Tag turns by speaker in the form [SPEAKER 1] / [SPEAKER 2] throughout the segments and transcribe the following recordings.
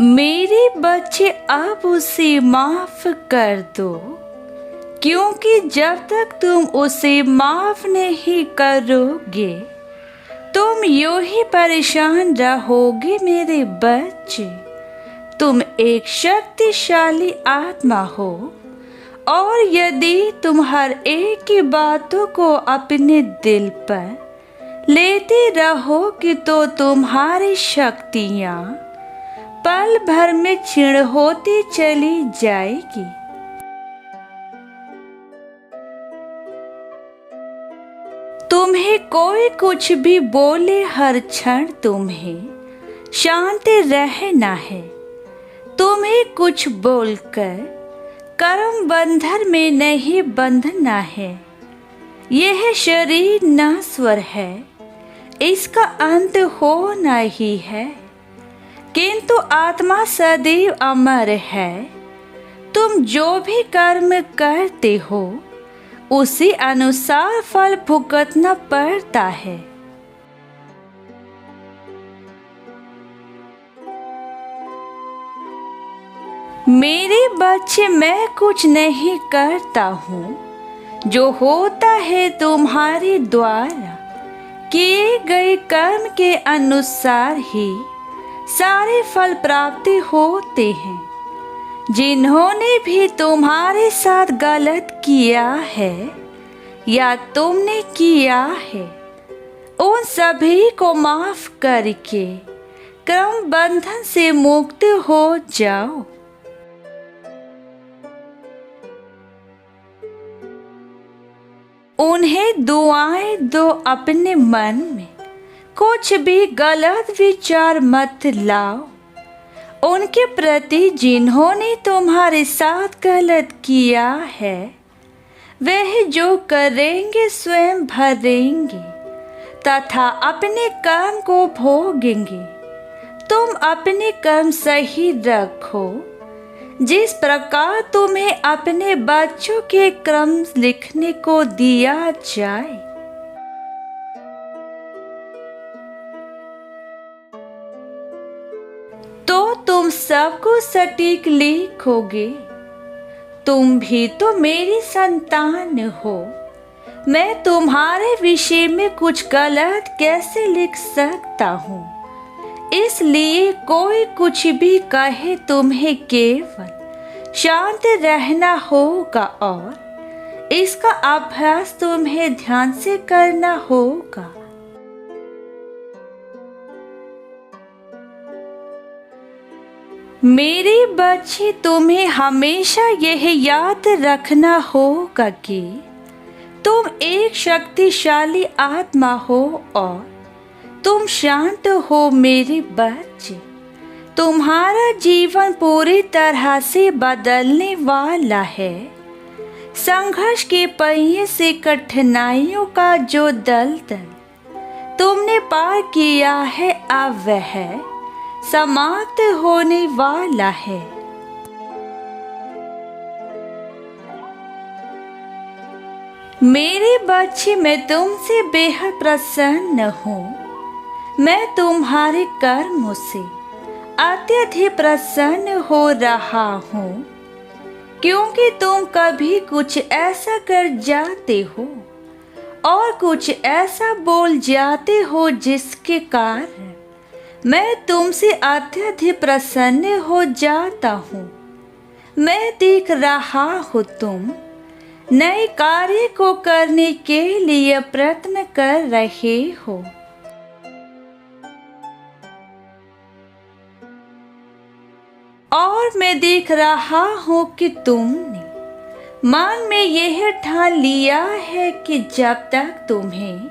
[SPEAKER 1] मेरे बच्चे अब उसे माफ कर दो, क्योंकि जब तक तुम उसे माफ नहीं करोगे तुम यूं ही परेशान रहोगे। मेरे बच्चे, तुम एक शक्तिशाली आत्मा हो और यदि तुम हर एक की बातों को अपने दिल पर लेते रहोगे तो तुम्हारी शक्तियाँ पल भर में क्षीण होती चली जाएगी। तुम्हें कोई कुछ भी बोले, हर क्षण तुम्हें शांत रहना है। तुम्हें कुछ बोलकर कर्म बंधन में नहीं बंधना है। यह शरीर नश्वर है, इसका अंत होना ही है, किंतु आत्मा सदैव अमर है। तुम जो भी कर्म करते हो उसी अनुसार फल भुगतना पड़ता है। मेरे बच्चे, मैं कुछ नहीं करता हूँ, जो होता है तुम्हारे द्वारा किए गए कर्म के अनुसार ही सारे फल प्राप्ति होते हैं। जिन्होंने भी तुम्हारे साथ गलत किया है या तुमने किया है, उन सभी को माफ करके कर्म बंधन से मुक्त हो जाओ। उन्हें दुआएं दो, अपने मन में कुछ भी गलत विचार मत लाओ। उनके प्रति जिन्होंने तुम्हारे साथ गलत किया है, वह जो करेंगे स्वयं भरेंगे तथा अपने कर्म को भोगेंगे। तुम अपने कर्म सही रखो, जिस प्रकार तुम्हें अपने बच्चों के कर्म लिखने को दिया जाए। तो तुम सबको सटीक लिखोगे। तुम भी तो मेरी संतान हो, मैं तुम्हारे विषय में कुछ गलत कैसे लिख सकता हूँ। इसलिए कोई कुछ भी कहे, तुम्हें केवल शांत रहना होगा और इसका अभ्यास तुम्हें ध्यान से करना होगा। मेरे बच्चे, तुम्हें हमेशा यह याद रखना होगा कि तुम एक शक्तिशाली आत्मा हो और तुम शांत हो। मेरे बच्चे, तुम्हारा जीवन पूरी तरह से बदलने वाला है। संघर्ष के पहिए से कठिनाइयों का जो दलदल तुमने पार किया है, अब वह समाप्त होने वाला है। मेरे बच्चे, मैं तुमसे बेहद प्रसन्न हूँ। मैं तुम्हारे कर्मों से अत्यधिक प्रसन्न हो रहा हूँ, क्योंकि तुम कभी कुछ ऐसा कर जाते हो और कुछ ऐसा बोल जाते हो जिसके कारण मैं तुमसे अत्यधिक प्रसन्न हो जाता हूँ। मैं देख रहा हूँ तुम नए कार्य को करने के लिए प्रयत्न कर रहे हो। और मैं देख रहा हूँ कि तुमने मन में यह ठान लिया है कि जब तक तुम्हें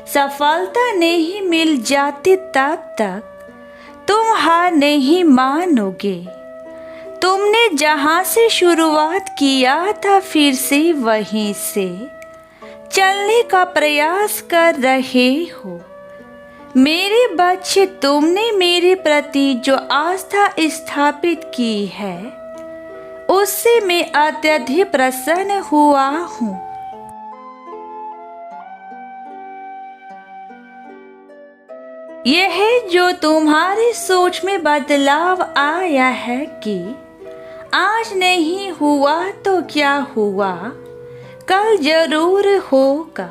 [SPEAKER 1] सफलता नहीं मिल जाती तब तक तुम हार नहीं मानोगे। तुमने जहाँ से शुरुआत किया था फिर से वहीं से चलने का प्रयास कर रहे हो। मेरे बच्चे, तुमने मेरे प्रति जो आस्था स्थापित की है उससे मैं अत्यधिक प्रसन्न हुआ हूँ। यह जो तुम्हारी सोच में बदलाव आया है कि आज नहीं हुआ तो क्या हुआ, कल जरूर होगा।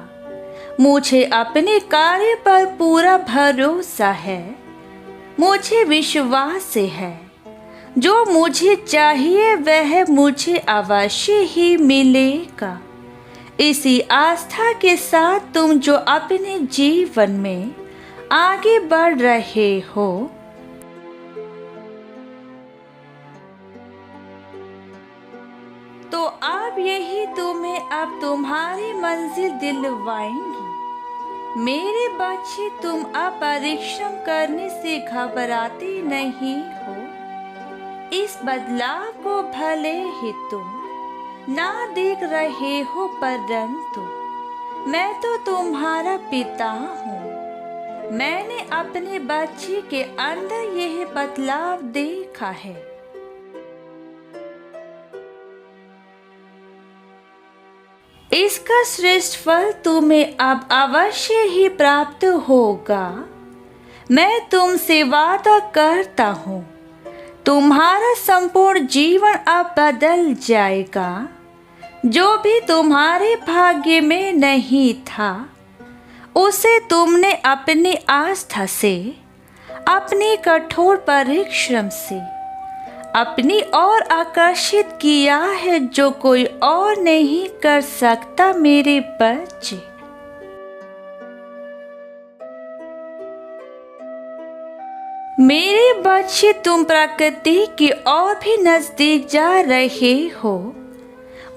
[SPEAKER 1] मुझे अपने कार्य पर पूरा भरोसा है, मुझे विश्वास है जो मुझे चाहिए वह मुझे अवश्य ही मिलेगा। इसी आस्था के साथ तुम जो अपने जीवन में आगे बढ़ रहे हो, तो अब यही तुम्हें अब तुम्हारी मंजिल दिलवाएंगी। मेरे बच्चे, तुम अब परिश्रम करने से घबराते नहीं हो। इस बदलाव को भले ही तुम ना देख रहे हो, परंतु मैं तो तुम्हारा पिता हूँ। मैंने अपने बच्चे के अंदर यह बदलाव देखा है। इसका श्रेष्ठ फल तुम्हें अब अवश्य ही प्राप्त होगा। मैं तुमसे वादा करता हूँ, तुम्हारा संपूर्ण जीवन अब बदल जाएगा। जो भी तुम्हारे भाग्य में नहीं था, उसे तुमने अपनी आस्था से, अपनी कठोर परिश्रम से अपनी ओर आकर्षित किया है, जो कोई और नहीं कर सकता। मेरे बच्चे, मेरे बच्चे, तुम प्रकृति की ओर भी नजदीक जा रहे हो।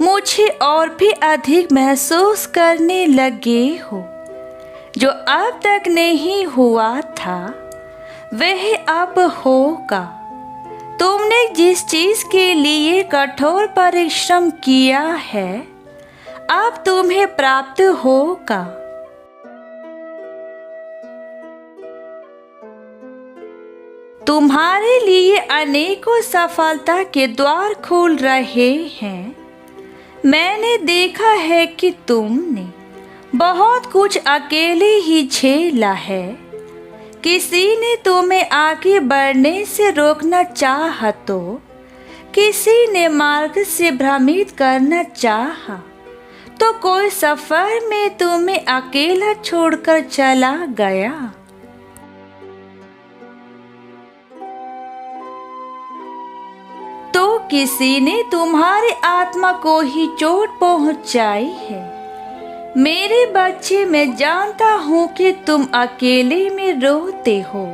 [SPEAKER 1] मुझे और भी अधिक महसूस करने लगे हो। जो अब तक नहीं हुआ था वह अब होगा। तुमने जिस चीज के लिए कठोर परिश्रम किया है, अब तुम्हें प्राप्त होगा। तुम्हारे लिए अनेकों सफलता के द्वार खुल रहे हैं। मैंने देखा है कि तुमने बहुत कुछ अकेले ही झेला है। किसी ने तुम्हें आगे बढ़ने से रोकना चाहा, तो किसी ने मार्ग से भ्रमित करना चाहा, तो कोई सफर में तुम्हें अकेला छोड़कर चला गया। तो किसी ने तुम्हारी आत्मा को ही चोट पहुंचाई है। मेरे बच्चे, मैं जानता हूँ कि तुम अकेले में रोते हो,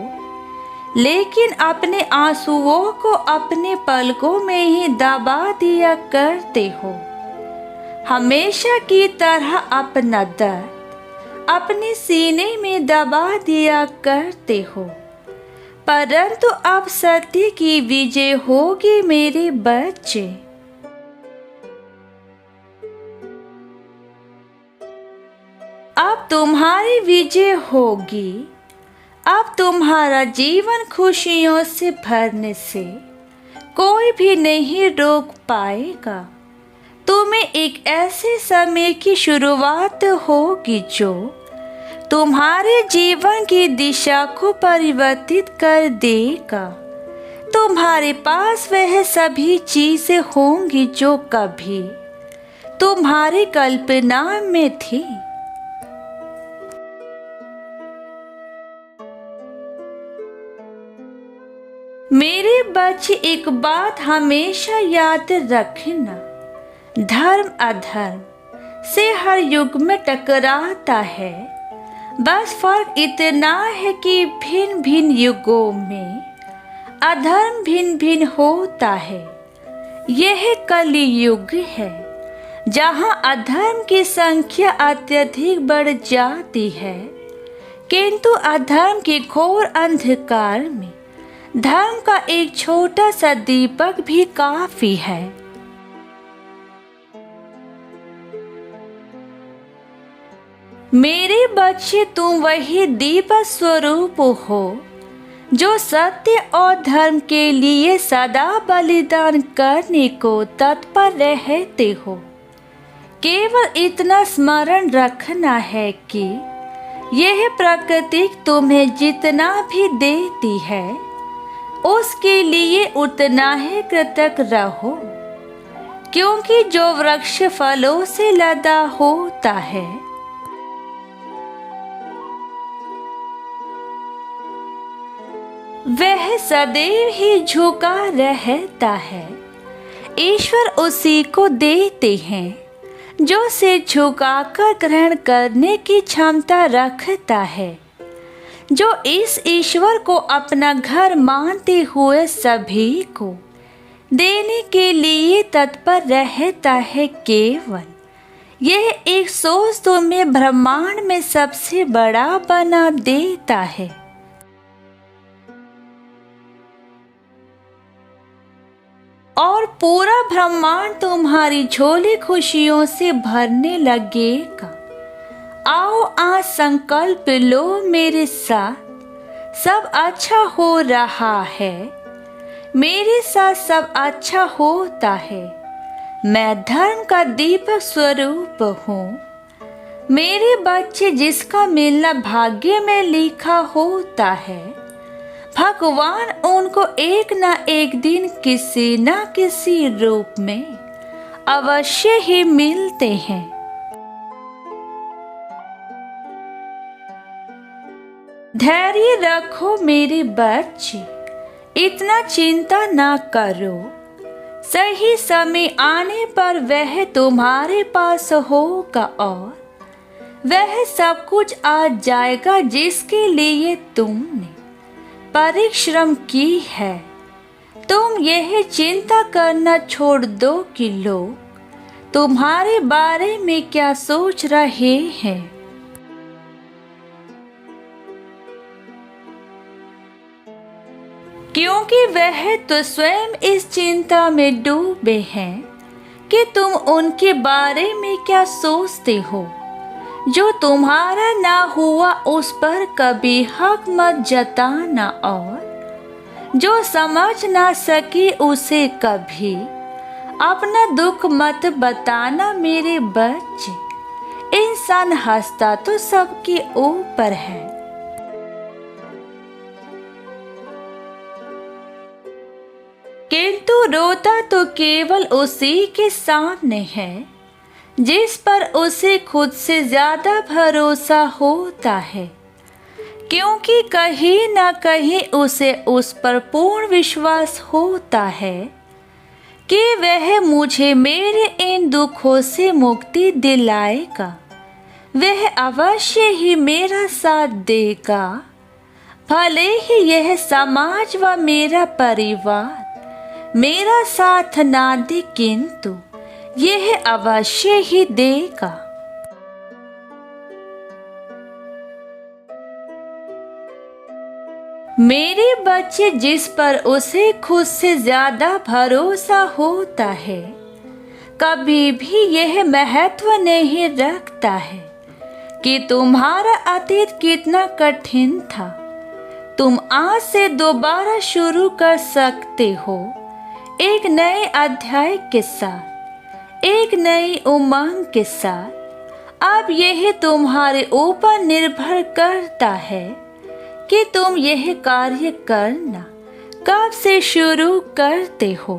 [SPEAKER 1] लेकिन अपने आंसुओं को अपने पलकों में ही दबा दिया करते हो। हमेशा की तरह अपना दर्द अपने सीने में दबा दिया करते हो, परंतु अब सत्य की विजय होगी। मेरे बच्चे, अब तुम्हारी विजय होगी। अब तुम्हारा जीवन खुशियों से भरने से कोई भी नहीं रोक पाएगा। तुम्हें एक ऐसे समय की शुरुआत होगी जो तुम्हारे जीवन की दिशा को परिवर्तित कर देगा। तुम्हारे पास वह सभी चीजें होंगी जो कभी तुम्हारी कल्पना में थी। मेरे बच्चे, एक बात हमेशा याद रखना, धर्म अधर्म से हर युग में टकराता है। बस फर्क इतना है कि भिन्न भिन्न युगों में अधर्म भिन्न भिन्न होता है। यह कलियुग है, जहाँ अधर्म की संख्या अत्यधिक बढ़ जाती है, किंतु अधर्म के घोर अंधकार में धर्म का एक छोटा सा दीपक भी काफी है। मेरे बच्चे, तुम वही दीपक स्वरूप हो जो सत्य और धर्म के लिए सदा बलिदान करने को तत्पर रहते हो। केवल इतना स्मरण रखना है कि यह प्रकृति तुम्हें जितना भी देती है उसके लिए उतना ही कृतज्ञ रहो, क्योंकि जो वृक्ष फलों से लदा होता है वह सदैव ही झुका रहता है। ईश्वर उसी को देते हैं जो सिर झुकाकर ग्रहण करने की क्षमता रखता है, जो इस ईश्वर को अपना घर मानते हुए सभी को देने के लिए तत्पर रहता है। केवल यह एक सोच तुम्हें ब्रह्मांड में सबसे बड़ा बना देता है। और पूरा ब्रह्मांड तुम्हारी झोली खुशियों से भरने लगेगा। आओ आज संकल्प लो मेरे साथ, सब अच्छा हो रहा है, मेरे साथ सब अच्छा होता है। मैं धर्म का दीपक स्वरूप हूँ। मेरे बच्चे जिसका मिलना भाग्य में लिखा होता है, भगवान उनको एक ना एक दिन किसी ना किसी रूप में अवश्य ही मिलते हैं। धैर्य रखो मेरे बच्चे, इतना चिंता ना करो। सही समय आने पर वह तुम्हारे पास होगा और वह सब कुछ आ जाएगा जिसके लिए तुमने परिश्रम की है। तुम यह चिंता करना छोड़ दो कि लोग तुम्हारे बारे में क्या सोच रहे हैं। क्योंकि वह तो स्वयं इस चिंता में डूबे हैं कि तुम उनके बारे में क्या सोचते हो। जो तुम्हारा ना हुआ उस पर कभी हक मत जताना, और जो समझ ना सके उसे कभी अपना दुख मत बताना। मेरे बच्चे, इंसान हंसता तो सबके ऊपर है, किंतु रोता तो केवल उसी के सामने है जिस पर उसे खुद से ज्यादा भरोसा होता है। क्योंकि कहीं ना कहीं उसे उस पर पूर्ण विश्वास होता है कि वह मुझे मेरे इन दुखों से मुक्ति दिलाएगा, वह अवश्य ही मेरा साथ देगा। भले ही यह समाज व मेरा परिवार मेरा साथ ना दे, किंतु यह अवश्य ही देगा। मेरे बच्चे, जिस पर उसे खुद से ज्यादा भरोसा होता है, कभी भी यह महत्व नहीं रखता है कि तुम्हारा अतीत कितना कठिन था। तुम आज से दोबारा शुरू कर सकते हो, एक नए अध्याय के साथ, एक नई उमंग के साथ। अब यह तुम्हारे ऊपर निर्भर करता है कि तुम यह कार्य करना कब से शुरू करते हो।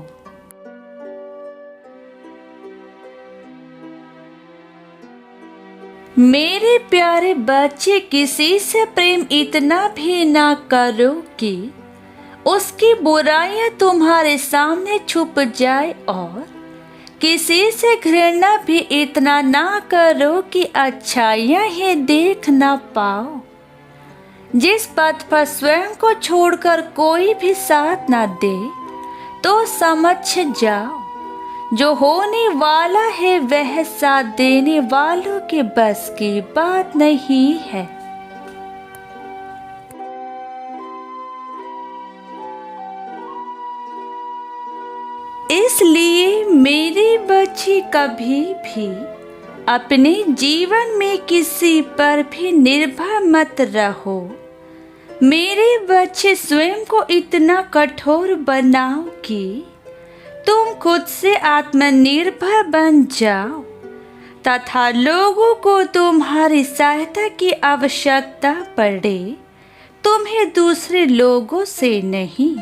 [SPEAKER 1] मेरे प्यारे बच्चे, किसी से प्रेम इतना भी ना करो कि उसकी बुराइयां तुम्हारे सामने छुप जाए, और किसी से घृणा भी इतना ना करो कि अच्छाइयां ही देख ना पाओ। जिस पथ पर स्वयं को छोड़कर कोई भी साथ ना दे, तो समझ जाओ जो होने वाला है वह साथ देने वालों के बस की बात नहीं है। इसलिए मेरे बच्चे, कभी भी अपने जीवन में किसी पर भी निर्भर मत रहो। मेरे बच्चे, स्वयं को इतना कठोर बनाओ कि तुम खुद से आत्मनिर्भर बन जाओ। तथा लोगों को तुम्हारी सहायता की आवश्यकता पड़े, तुम्हें दूसरे लोगों से नहीं